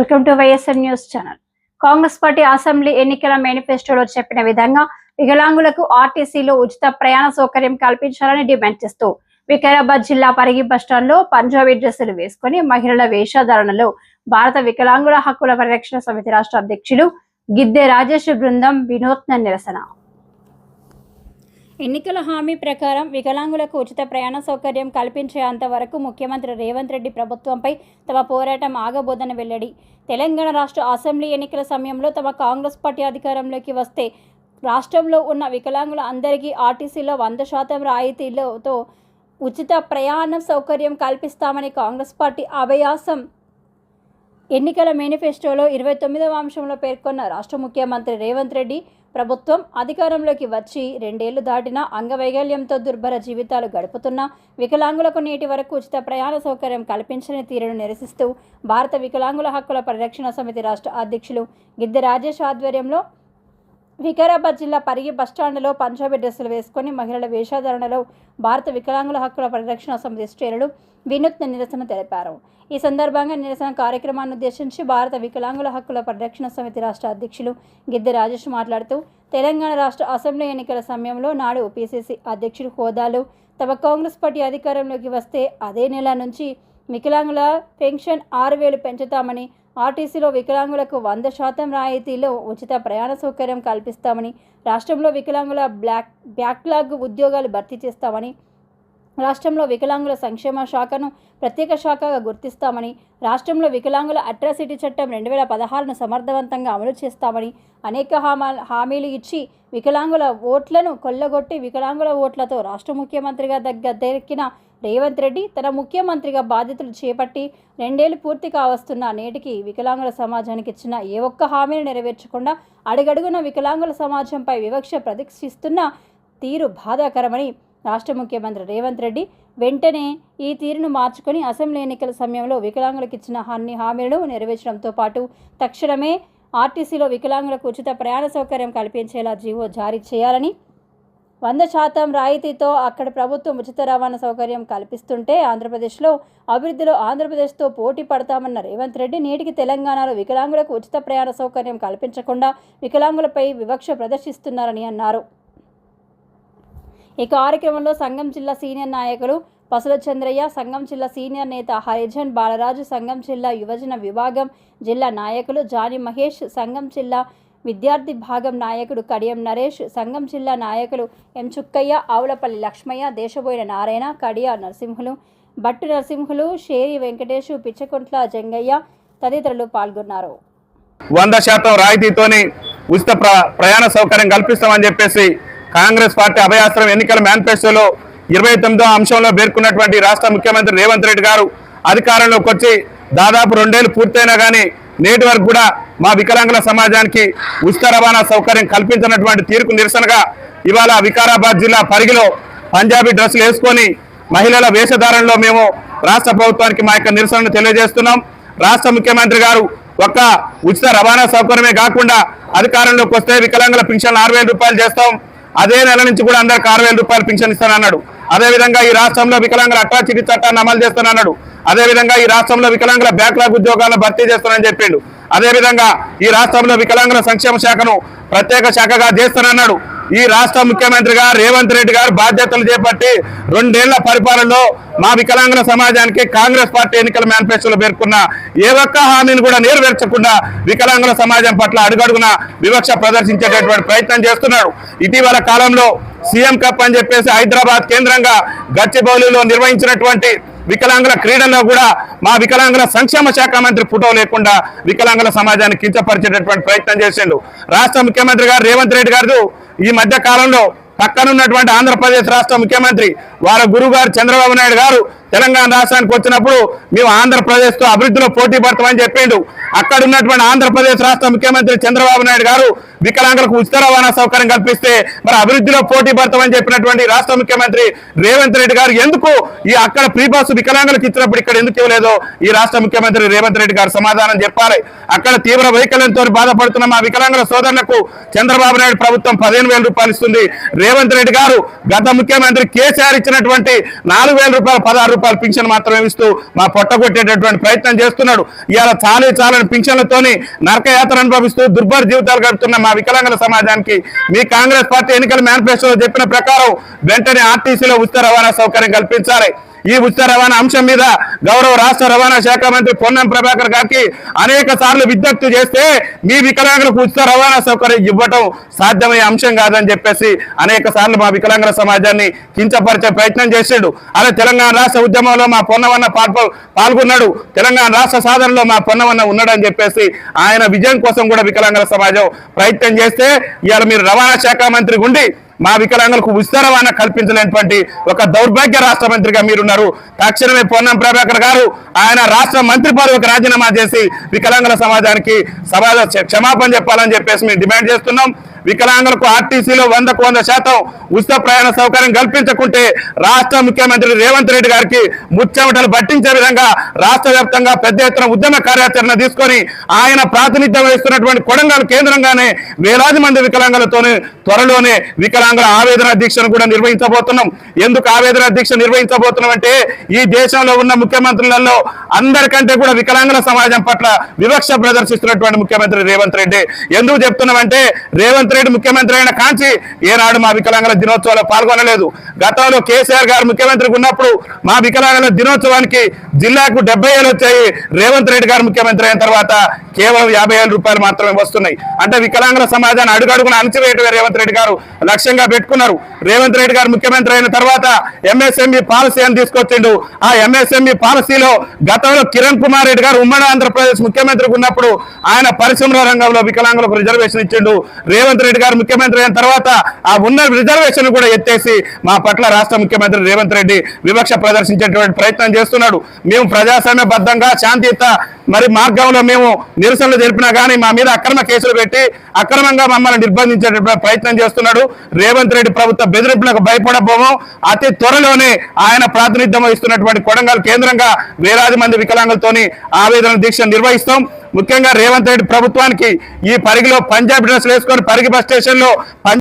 Welcome to YSR news channel. Congress party assembly ఎన్నికల మేనిఫెస్టోలో చెప్పిన విధంగా వికలాంగులకు ఆర్టీసీలో ఉచిత ప్రయాణ సౌకర్యం కల్పించాలని డిమాండ్ చేస్తూ వికారాబాద్ జిల్లా పరిగి బస్టాండ్లో పంజాబీ డ్రెస్సులు వేసుకుని మహిళల వేషధారణలో భారత వికలాంగుల హక్కుల పరిరక్షణ సమితి రాష్ట్ర అధ్యక్షులు గిద్దె రాజేష్ బృందం వినూత్న నిరసన. ఎన్నికల హామీ ప్రకారం వికలాంగులకు ఉచిత ప్రయాణ సౌకర్యం కల్పించేంత వరకు ముఖ్యమంత్రి రేవంత్ రెడ్డి ప్రభుత్వంపై తమ పోరాటం ఆగబోదని వెల్లడి. తెలంగాణ రాష్ట్ర అసెంబ్లీ ఎన్నికల సమయంలో తమ కాంగ్రెస్ పార్టీ అధికారంలోకి వస్తే రాష్ట్రంలో ఉన్న వికలాంగుల అందరికీ ఆర్టీసీలో 100% రాయితీలతో ఉచిత ప్రయాణ సౌకర్యం కల్పిస్తామని కాంగ్రెస్ పార్టీ అభయాసం ఎన్నికల మేనిఫెస్టోలో 29వ అంశంలో పేర్కొన్న రాష్ట్ర ముఖ్యమంత్రి రేవంత్ రెడ్డి ప్రభుత్వం అధికారంలోకి వచ్చి 2 ఏళ్లు దాటినా అంగవైకల్యంతో దుర్భర జీవితాలు గడుపుతున్న వికలాంగులకు నేటి వరకు ఉచిత ప్రయాణ సౌకర్యం కల్పించని తీరును నిరసిస్తూ భారత వికలాంగుల హక్కుల పరిరక్షణ సమితి రాష్ట్ర అధ్యక్షులు గిద్దె రాజేష్ ఆధ్వర్యంలో వికారాబాద్ జిల్లా పరిగి బస్టాండ్లో పంజాబీ డ్రెస్సులు వేసుకుని మహిళల వేషధారణలో భారత వికలాంగుల హక్కుల పరిరక్షణ సమితి శ్రేణులు వినూత్న నిరసన తెలిపారు. ఈ సందర్భంగా నిరసన కార్యక్రమాన్ని ఉద్దేశించి భారత వికలాంగుల హక్కుల పరిరక్షణ సమితి రాష్ట్ర అధ్యక్షులు గిద్దె రాజేష్ మాట్లాడుతూ తెలంగాణ రాష్ట్ర అసెంబ్లీ ఎన్నికల సమయంలో నాడు పిసిసి అధ్యక్షుడు హోదాలో తమ కాంగ్రెస్ పార్టీ అధికారంలోకి వస్తే అదే నెల నుంచి వికలాంగుల పెన్షన్ 6,000 పెంచుతామని, ఆర్టీసీలో వికలాంగులకు 100% రాయితీలో ఉచిత ప్రయాణ సౌకర్యం కల్పిస్తామని, రాష్ట్రంలో వికలాంగుల బ్యాక్లాగ్ ఉద్యోగాలు భర్తీ చేస్తామని, రాష్ట్రంలో వికలాంగుల సంక్షేమ శాఖను ప్రత్యేక శాఖగా గుర్తిస్తామని, రాష్ట్రంలో వికలాంగుల అట్రాసిటీ చట్టం 2016ను సమర్థవంతంగా అమలు చేస్తామని అనేక హామీలు ఇచ్చి వికలాంగుల ఓట్లను కొల్లగొట్టి వికలాంగుల ఓట్లతో రాష్ట్ర ముఖ్యమంత్రిగా దక్కిన రేవంత్ రెడ్డి తన ముఖ్యమంత్రిగా బాధ్యతలు చేపట్టి 2 ఏళ్లు పూర్తి కావస్తున్న నేటికి వికలాంగుల సమాజానికి ఇచ్చిన ఏ ఒక్క హామీని నెరవేర్చకుండా అడుగడుగున వికలాంగుల సమాజంపై వివక్ష ప్రదర్శిస్తున్న తీరు బాధాకరమని రాష్ట్ర ముఖ్యమంత్రి రేవంత్ రెడ్డి వెంటనే ఈ తీరును మార్చుకొని అసెంబ్లీ ఎన్నికల సమయంలో వికలాంగులకు ఇచ్చిన అన్ని హామీలను నెరవేర్చడంతో పాటు తక్షణమే ఆర్టీసీలో వికలాంగులకు ఉచిత ప్రయాణ సౌకర్యం కల్పించేలా జీవో జారీ చేయాలని, 100% రాయితీతో అక్కడ ప్రభుత్వం ఉచిత రవాణా సౌకర్యం కల్పిస్తుంటే ఆంధ్రప్రదేశ్లో అభివృద్ధిలో ఆంధ్రప్రదేశ్తో పోటీ పడతామన్న రేవంత్ రెడ్డి నేటికి తెలంగాణలో వికలాంగులకు ఉచిత ప్రయాణ సౌకర్యం కల్పించకుండా వికలాంగులపై వివక్ష ప్రదర్శిస్తున్నారని అన్నారు. ఈ కార్యక్రమంలో సంఘం జిల్లా సీనియర్ నాయకులు పసుల చంద్రయ్య, సంఘం జిల్లా సీనియర్ నేత హరిజన్ బాలరాజు, సంఘం జిల్లా యువజన విభాగం జిల్లా నాయకులు జాని మహేష్, సంఘం జిల్లా విద్యార్థి భాగం నాయకుడు కడియం నరేష్, సంఘం జిల్లా నాయకులు ఎం చుక్కయ్య, ఆవులపల్లి లక్ష్మయ్య, దేశబోయిన నారాయణ, కడియా నరసింహులు, బట్టు నరసింహులు, షేరి వెంకటేష్, పిచ్చకుంట్ల జంగయ్య తదితరులు పాల్గొన్నారు. 100% రాయితీతోని ఉచిత ప్రయాణ సౌకర్యం కల్పిస్తామని చెప్పేసి కాంగ్రెస్ పార్టీ అభయాస్త్రం ఎన్నికల మేనిఫెస్టోలో 29వ అంశంలో పేర్కొన్నటువంటి రాష్ట్ర ముఖ్యమంత్రి రేవంత్ రెడ్డి గారు అధికారంలోకి వచ్చి దాదాపు 2 ఏళ్లు పూర్తయినా కానీ నేటి వరకు కూడా మా వికలాంగుల సమాజానికి ఉచిత రవాణా సౌకర్యం కల్పించినటువంటి తీరుకు నిరసనగా ఇవాళ వికారాబాద్ జిల్లా పరిగిలో పంజాబీ డ్రెస్సులు వేసుకొని మహిళల వేషధారణలో మేము రాష్ట్ర ప్రభుత్వానికి మా యొక్క నిరసనను తెలియజేస్తున్నాం. రాష్ట్ర ముఖ్యమంత్రి గారు ఒక్క ఉచిత రవాణా సౌకర్యమే కాకుండా అధికారంలోకి వస్తే వికలాంగుల పెన్షన్ 6,000 రూపాయలు చేస్తాం, అదే నెల నుంచి కూడా అందరికి 6,000 రూపాయలు పెన్షన్ ఇస్తానన్నాడు. అదేవిధంగా ఈ రాష్ట్రంలో వికలాంగుల అట్రాసిటీ చట్టాన్ని అమలు చేస్తానన్నాడు. అదేవిధంగా ఈ రాష్ట్రంలో వికలాంగుల బ్యాక్లాగ్ ఉద్యోగాలను భర్తీ చేస్తానని చెప్పిండు. అదేవిధంగా ఈ రాష్ట్రంలో వికలాంగుల సంక్షేమ శాఖను ప్రత్యేక శాఖగా చేస్తానన్నాడు. ఈ రాష్ట్ర ముఖ్యమంత్రిగా రేవంత్ రెడ్డి గారు బాధ్యతలు చేపట్టి 2 ఏళ్ల పరిపాలనలో మా వికలాంగుల సమాజానికి కాంగ్రెస్ పార్టీ ఎన్నికల మేనిఫెస్టోలో పేర్కొన్న ఏ ఒక్క హామీని కూడా నెరవేర్చకుండా వికలాంగుల సమాజం పట్ల అడుగడుగున వివక్ష ప్రదర్శించేటటువంటి ప్రయత్నం చేస్తున్నాడు. ఇటీవల కాలంలో సీఎం కప్ అని చెప్పేసి హైదరాబాద్ కేంద్రంగా గచ్చిబౌలిలో నిర్వహించినటువంటి వికలాంగుల క్రీడల్లో కూడా మా వికలాంగుల సంక్షేమ శాఖ మంత్రి ఫోటో లేకుండా వికలాంగుల సమాజాన్ని కించపరిచేటటువంటి ప్రయత్నం చేసిండు. రాష్ట్ర ముఖ్యమంత్రి గారు రేవంత్ రెడ్డి గారు ఈ మధ్య కాలంలో పక్కనున్నటువంటి ఆంధ్రప్రదేశ్ రాష్ట్ర ముఖ్యమంత్రి వారి గురువు గారు చంద్రబాబు నాయుడు గారు తెలంగాణ రాష్ట్రానికి వచ్చినప్పుడు మేము ఆంధ్రప్రదేశ్తో అభివృద్ధిలో పోటీ పడతామని చెప్పిండు. అక్కడ ఉన్నటువంటి ఆంధ్రప్రదేశ్ రాష్ట్ర ముఖ్యమంత్రి చంద్రబాబు నాయుడు గారు వికలాంగులకు ఉచిత రవాణా సౌకర్యం కల్పిస్తే మరి అభివృద్ధిలో పోటీ పడతామని చెప్పినటువంటి రాష్ట్ర ముఖ్యమంత్రి రేవంత్ రెడ్డి గారు ఎందుకు ఈ అక్కడ ఫ్రీ బస్సు వికలాంగులకు ఇచ్చినప్పుడు ఇక్కడ ఎందుకు ఇవ్వలేదో ఈ రాష్ట్ర ముఖ్యమంత్రి రేవంత్ రెడ్డి గారు సమాధానం చెప్పాలి. అక్కడ తీవ్ర వైకల్యంతో బాధపడుతున్న మా వికలాంగుల సోదరులకు చంద్రబాబు నాయుడు ప్రభుత్వం 15,000 రూపాయలు ఇస్తుంది. రేవంత్ రెడ్డి గారు గత ముఖ్యమంత్రి కేసీఆర్ ఇచ్చినటువంటి 4,000 రూపాయలు 16 రూపాయల పింఛన్ మాత్రమే ఇస్తూ మా పొట్టగొట్టేటటువంటి ప్రయత్నం చేస్తున్నాడు. ఇవాళ చాలని పింఛన్లతోని నరకయాత్ర అనుభవిస్తూ దుర్భర జీవితాలు గడుపుతున్న మా వికలాంగుల సమాజానికి మీ కాంగ్రెస్ పార్టీ ఎన్నికల మేనిఫెస్టోలో చెప్పిన ప్రకారం వెంటనే ఆర్టీసీలో ఉచిత రవాణా సౌకర్యం కల్పించాలి. ఈ ఉచిత రవాణా అంశం మీద గౌరవ రాష్ట్ర రవాణా శాఖ మంత్రి పొన్నం ప్రభాకర్ గారికి అనేక సార్లు విజ్ఞప్తి చేస్తే మీ వికలాంగులకు ఉచిత రవాణా సౌకర్యం ఇవ్వటం సాధ్యమయ్యే అంశం కాదని చెప్పేసి అనేక సార్లు మా వికలాంగుల సమాజాన్ని కించపరిచే ప్రయత్నం చేసాడు. అలా తెలంగాణ రాష్ట్ర ఉద్యమంలో మా పొన్నవన్న పాల్గొన్నాడు, తెలంగాణ రాష్ట్ర సాధనలో మా పొన్నవన్న ఉన్నాడని చెప్పేసి ఆయన విజయం కోసం కూడా వికలాంగుల సమాజం ప్రయత్నం చేస్తే ఇవాళ మీరు రవాణా శాఖ మంత్రి ఉండి మా వికలాంగులకు ఉచిత రవాణా కల్పించలేనటువంటి ఒక దౌర్భాగ్య రాష్ట్ర మంత్రిగా మీరున్నారు. తక్షణమే పొన్నం ప్రభాకర్ గారు ఆయన రాష్ట్ర మంత్రి పదవికి రాజీనామా చేసి వికలాంగుల సమాజానికి క్షమాపణ చెప్పాలని చెప్పేసి మేము డిమాండ్ చేస్తున్నాం. వికలాంగులకు ఆర్టీసీలో 100% ఉచిత ప్రయాణ సౌకర్యం కల్పించకుంటే రాష్ట్ర ముఖ్యమంత్రి రేవంత్ రెడ్డి గారికి ముచ్చెమటలు పట్టించే విధంగా రాష్ట్ర వ్యాప్తంగా పెద్ద ఎత్తున ఉద్యమ కార్యాచరణ తీసుకొని ఆయన ప్రాతినిధ్యం వహిస్తున్నటువంటి కొడంగల్ కేంద్రంగానే వేలాది మంది వికలాంగులతోనే త్వరలోనే వికలాంగుల ఆవేదన దీక్షను కూడా నిర్వహించబోతున్నాం. ఎందుకు ఆవేదన దీక్ష నిర్వహించబోతున్నాం అంటే ఈ దేశంలో ఉన్న ముఖ్యమంత్రులలో అందరికంటే కూడా వికలాంగుల సమాజం పట్ల వివక్ష ప్రదర్శిస్తున్నటువంటి ముఖ్యమంత్రి రేవంత్ రెడ్డి. ఎందుకు చెప్తున్నామంటే రేవంత్ రెడ్డి ముఖ్యమంత్రి అయిన కాంచి ఏనాడు మా వికలాంగుల దినోత్సవాల్లో పాల్గొనలేదు. గతంలో కేసీఆర్ గారు ముఖ్యమంత్రిగా ఉన్నప్పుడు మా వికలాంగుల దినోత్సవానికి జిల్లాకు 70 ఏళ్ళు వచ్చాయి. రేవంత్ రెడ్డి గారు ముఖ్యమంత్రి అయిన తర్వాత కేవలం 50,000 రూపాయలు మాత్రమే వస్తున్నాయి. అంటే వికలాంగుల సమాజాన్ని అడుగడుగున అణచివేయటమే రేవంత్ రెడ్డి గారు లక్ష్యంగా పెట్టుకున్నారు. రేవంత్ రెడ్డి గారు ముఖ్యమంత్రి అయిన తర్వాత ఎంఎస్ఎంఈ పాలసీ అని తీసుకొచ్చిండు. ఆ ఎంఎస్ఎంఈ పాలసీలో గతంలో కిరణ్ కుమార్ రెడ్డి గారు ఉమ్మడి ఆంధ్రప్రదేశ్ ముఖ్యమంత్రిగా ఉన్నప్పుడు ఆయన పరిశ్రమల రంగంలో వికలాంగులకు రిజర్వేషన్ ఇచ్చిండు. రేవంత్ రెడ్డి గారు ముఖ్యమంత్రి అయిన తర్వాత ఆ ఉన్న రిజర్వేషన్ కూడా ఎత్తేసి మా పట్ల రాష్ట్ర ముఖ్యమంత్రి రేవంత్ రెడ్డి వివక్ష ప్రదర్శించేటువంటి ప్రయత్నం చేస్తున్నాడు. మేము ప్రజాస్వామ్యబద్ధంగా శాంతియుత మార్గంలో మేము నిరసనలు జరిపినా కానీ మా మీద అక్రమ కేసులు పెట్టి అక్రమంగా మమ్మల్ని నిర్బంధించేటువంటి ప్రయత్నం చేస్తున్నాడు. రేవంత్ రెడ్డి ప్రభుత్వ బెదిరింపులకు భయపడబోము. అతి త్వరలోనే ఆయన ప్రాతినిధ్యం వహిస్తున్నటువంటి కొడంగల్ కేంద్రంగా వేలాది మంది వికలాంగులతోని ఆవేదన దీక్ష నిర్వహిస్తాం. ముఖ్యంగా రేవంత్ రెడ్డి ప్రభుత్వానికి ఈ పరిగిలో పంజాబీ డ్రెస్సులు వేసుకొని పరిగి బస్ స్టేషన్ లో